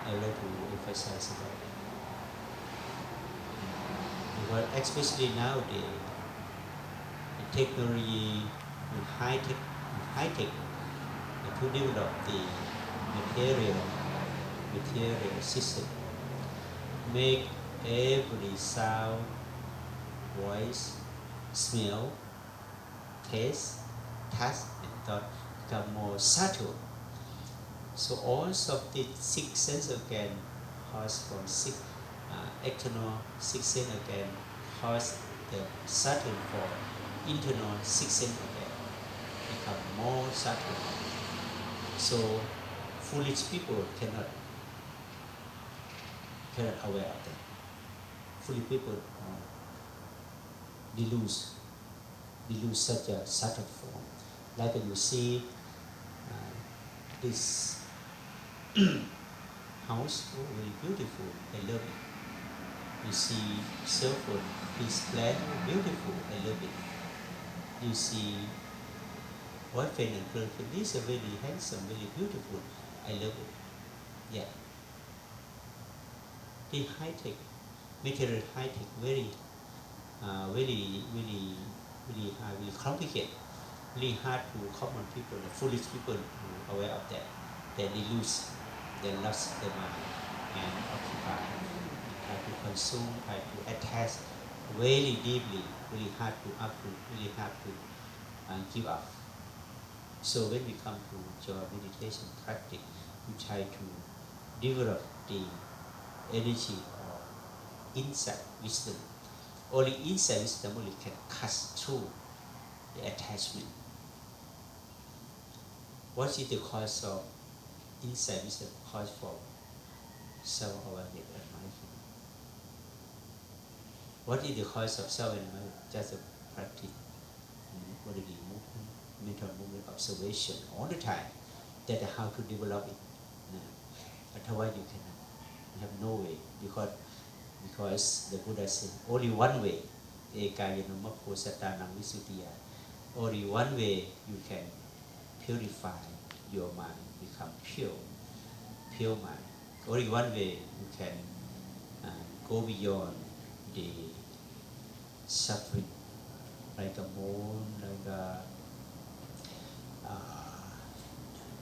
I would like to emphasize about it. Because especially nowadays, the technology with high tech to develop the material system, make every sound, voice, smell, taste, touch, and thought become more subtle. So all of the six sense organ cause from six external six sense organ cause the subtle for internal six sense organ become more subtle. So foolish people cannot aware of that. Foolish people delude such a subtle form. Like you see this house, oh, very beautiful, I love it. You see cell phone, this plant, oh, beautiful, I love it. You see boyfriend and girlfriend, this is very handsome, very beautiful, I love it. Yeah. The high tech, material high tech, very very complicated, really hard to common people, the foolish people who are aware of that. They lost their mind and occupy, try to consume, try to attach very deeply, really hard to uproot, really hard to give up. So when we come to your meditation practice, we try to develop the energy of insight wisdom. Only insight wisdom only can cut through the attachment. What is the cause of insight wisdom? Cause for self-awareness and mindfulness. What is the cause of self-awareness? Just a practice, bodily movement, mental movement, observation all the time. That's how to develop it. Otherwise you have no way, because the Buddha said only one way. Only one way you can purify your mind, become pure mind. Only one way you can go beyond the suffering, like a moon, like a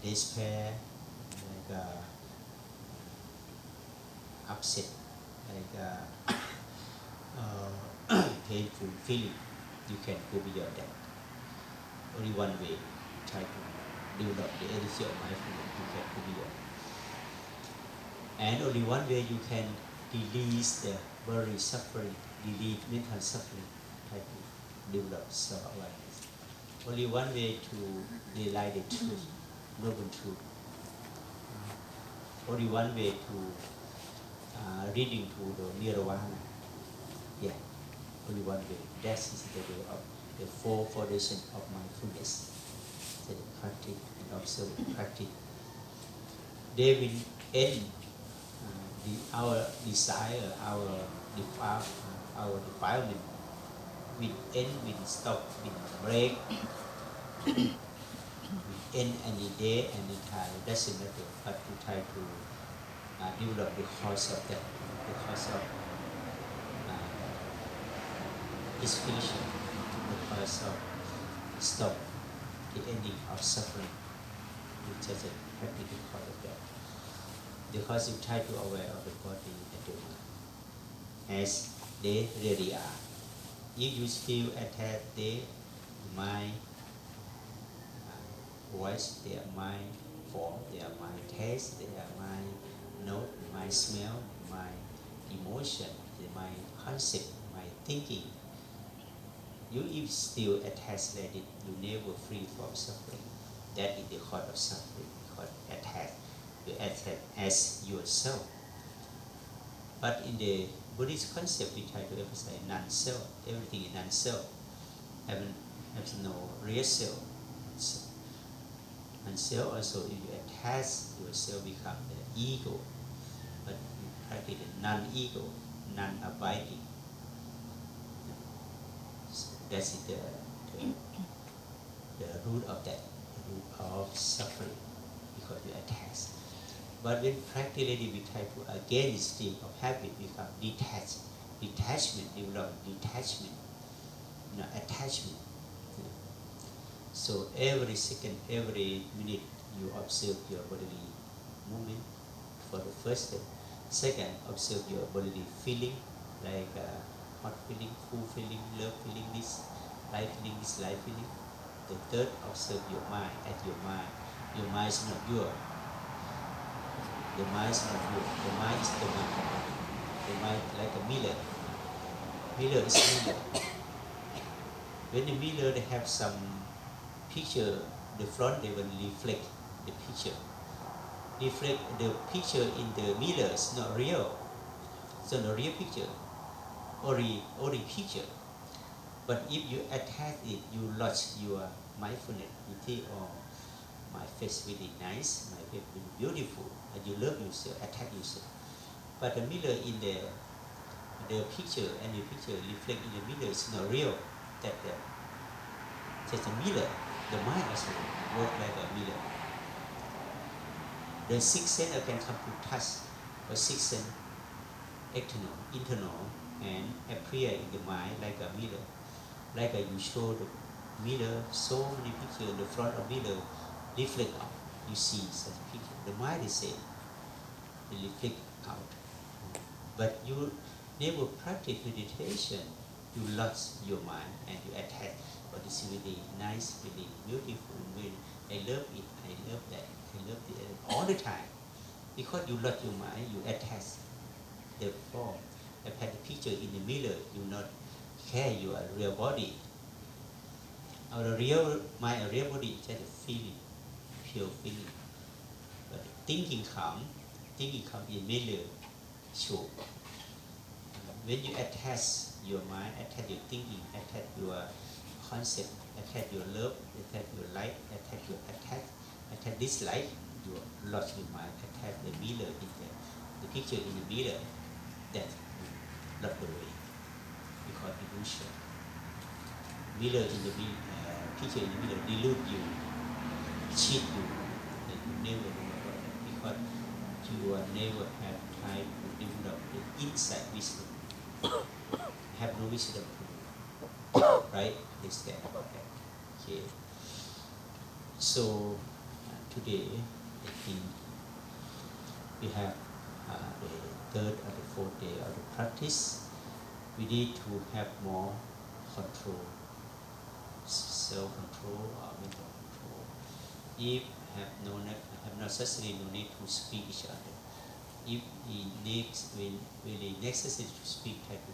despair, like a upset, like a painful feeling. You can go beyond that. Only one way. Try to develop the energy of mindfulness. You can go beyond. And only one way you can release the worry, suffering, relieve mental suffering. Try to develop self-awareness. Only one way to realize the truth, noble truth. Only one way to reading to the nirvana. Yeah, only one way. That is the way of the four foundation of mindfulness. The practice and observe practice. They will end our desire, our defilement. Will end, will stop, will break. Will end any day, any time. Doesn't matter. But to try to develop the cause of that, the cause of displeasure, the cause of stop the ending of suffering. It's just a practical cause of that. Because you try to aware of the body and the mind as they really are. If you still attach their mind, voice, their mind form, their mind taste, their mind note, mind smell, mind emotion, the mind concept, mind thinking, you if still attached like it, you never free from suffering. That is the cause of suffering, because attached. You attach as yourself. But in the Buddhist concept, we try to emphasize non-self. Everything is non-self. Has no real self. Non-self also, if you attach yourself, become the ego. But you practice non-ego, non-abiding. That's the root of that, the root of suffering, because you attach. But when practically we try to again this state of habit become detached, detachment, develop detachment, attachment. So every second, every minute you observe your bodily movement for the first step. Second, observe your bodily feeling, like hot feeling, cool feeling, love feeling, this, light feeling, dislike feeling. The third, observe your mind, at your mind. Your mind is not your. The mind is not your. The mind is the mind. The mind like a mirror. Mirror is mirror. When the mirror they have some picture, the front they will reflect the picture. Reflect the picture in the mirror is not real. It's not a real picture, only picture. But if you attach it, you lost your mindfulness. You think, oh, my face really nice, my face really beautiful, and you love yourself, attach yourself. But the mirror in the picture and the picture reflect in the mirror is not real. That just a mirror. The mind also work like a mirror. The sixth sense can come to touch, or sixth sense external, internal, and appear in the mind like a mirror. Like you show the mirror, so many pictures in the front of mirror reflect out. You see such picture. The mind is same. It reflect out. But you never practice meditation. You lost your mind and you attach. But it's really nice, really beautiful, really, I love it, I love that, I love it all the time. Because you lost your mind, you attach the form, attach the picture in the mirror, you not care your real body. Our real mind, a real body is just a feeling, pure feeling. But thinking comes in mirror, show. When you attach your mind, attach your thinking, attach your concept, attach your love, attach your like, attach dislike, you lost your mind, attach the mirror in the picture in the mirror, that not the way, because illusion. Mirror in the picture in the mirror delude you, cheat you, and you never know about that, because you will never have time to develop the inside wisdom. Have no wisdom to right? Understand about that. Okay. So today I think we have the third or the fourth day of the practice. We need to have more control, self-control or mental control. If have necessary, no need to speak each other. If it needs really necessary to speak, try to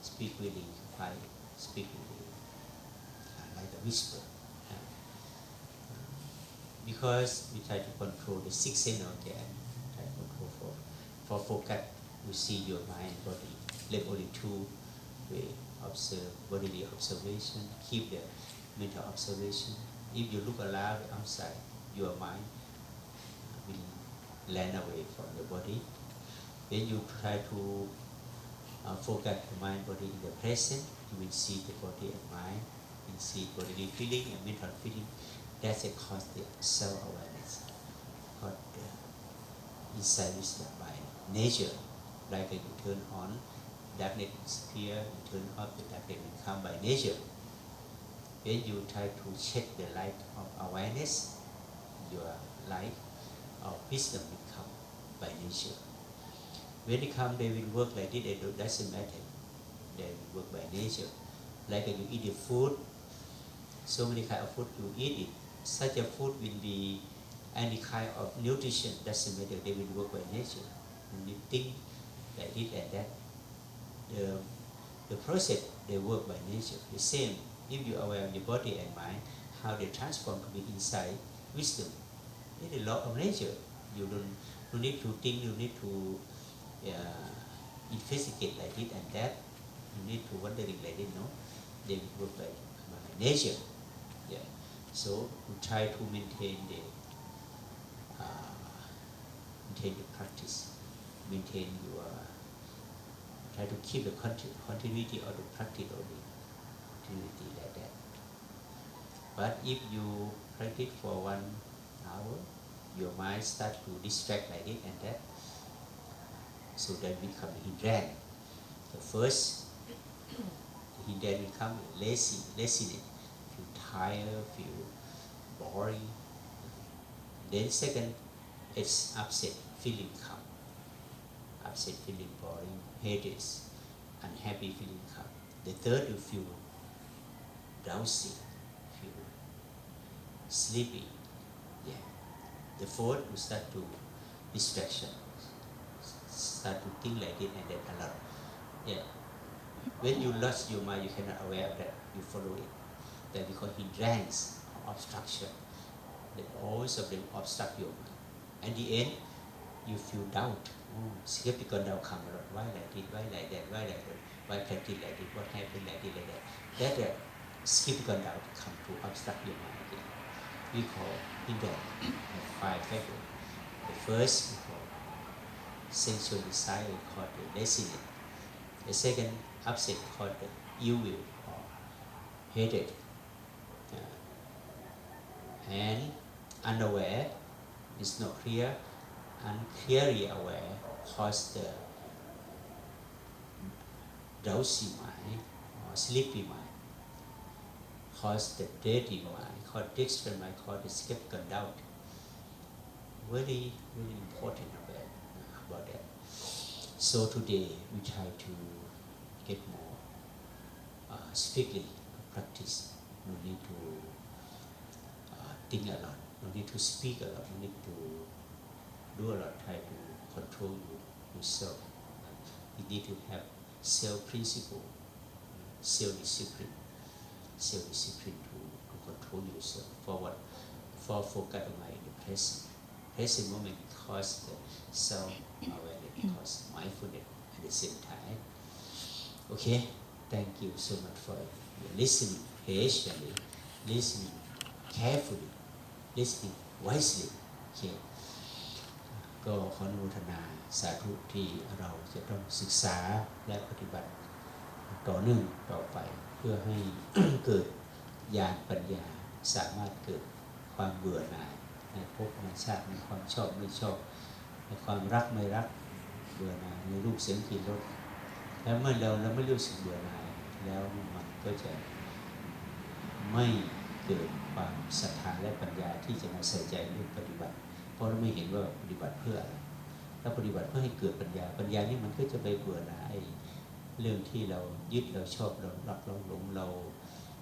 speak really quiet, speak really like a whisper. Because we try to control the six sense organ, try to control for focus, we see your mind, body. Let only two way observe, bodily observation, keep the mental observation. If you look around outside, your mind will land away from the body. When you try to focus the mind, body in the present, you will see the body and mind, you will see bodily feeling and mental feeling. That's cause the self-awareness. Because inside wisdom by nature, like you turn on, darkness disappear, you turn off, the darkness will come by nature. When you try to check the light of awareness, your light of wisdom will come by nature. When they come, they will work like this, it doesn't matter. They will work by nature. Like you eat the food, so many kind of food you eat it. Such a food will be any kind of nutrition, doesn't matter, they will work by nature. When you think like this and that, the process, they work by nature. The same, if you are aware of your body and mind, how they transform to be inside wisdom. It's a law of nature. You don't need to think, you need to investigate like this and that. You need to wondering like this, no? They work by nature. Yeah. So we try to maintain the practice, maintain your, try to keep the continuity of the practice or the continuity like that. But if you practice for 1 hour, your mind start to distract like it and that, so that become hindrance. The first hindrance become laziness, feel tired, feel boring. Then second, it's upset feeling come, upset feeling boring, headaches, unhappy feeling come. The third, you feel drowsy, feel sleepy. Yeah. The fourth, you start to distraction, start to think like it and then a lot. Yeah. When you lost your mind, you cannot aware of that. You follow it. That we call hindrance or obstruction. That all of them obstruct your mind. At the end, you feel doubt. Oh, skeptical doubt come a lot. Why like this? Why like that? Why like that? Why practice like this? What happened like this, like that? That skeptical doubt come to obstruct your mind again. We call hindrance. Five factors. The first we call sensual desire, called the laziness. The second upset called the ill will or hatred. And unaware is not clear, unclearly aware cause the drowsy mind or sleepy mind, cause the dirty mind, cause distraction mind, cause the skeptical doubt. Very, very important about that. So today we try to get more strictly practice. No need to think a lot, no need to speak a lot, no need to do a lot, try to control yourself. You need to have self-principle, self-discipline to control yourself. For what? For focus on the present moment, because the self-awareness, because mindfulness at the same time. Okay, thank you so much for listening patiently, listening carefully, listening wisely. Okay. ก็ขออนุโมทนาสาธุที่เราจะต้องศึกษาและปฏิบัติต่อเนื่องต่อไปเพื่อให้ เกิดญาณปัญญาสามารถเกิดความเบื่อหน่ายในภพในชาติในความชอบไม่ชอบในความรักไม่รักเบื่อหน่ายในรูปเสียงกลิ่นรสแล้วเมื่อเราไม่รู้สึกเบื่อหน่ายแล้วมันก็จะไม่เกิดความศรัทธาและปัญญาที่จะมาใส่ใจเรื่องปฏิบัติเพราะเราไม่เห็นว่าปฏิบัติเพื่ออะไรถ้าปฏิบัติเพื่อให้เกิดปัญญานี่มันก็จะไปเบื่อหน่ายเรื่องที่เรายึดเราชอบเรารักเราหลงเรา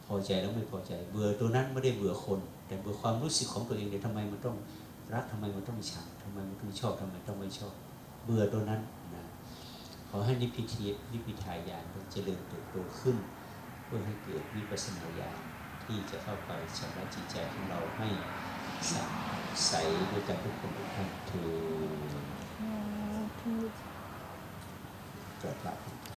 พอใจแล้วไม่พอใจเบื่อตัวนั้นไม่ได้เบื่อคนแต่เบื่อความรู้สึกของตัวเองเนี่ยทำไมมันต้องรักทำไมมันต้องชังทำไมมันต้องชอบทำไมต้องไม่ชอบเบื่อตัวนั้นนะขอให้นิพพิทายานเจริญเติบโตขึ้นเพื่อให้เกิดวิปัสสนาญาณที่จะเข้าไปชำระจิตใจของเราให้ใสด้วยกันทุกคนทุกท่านเถิ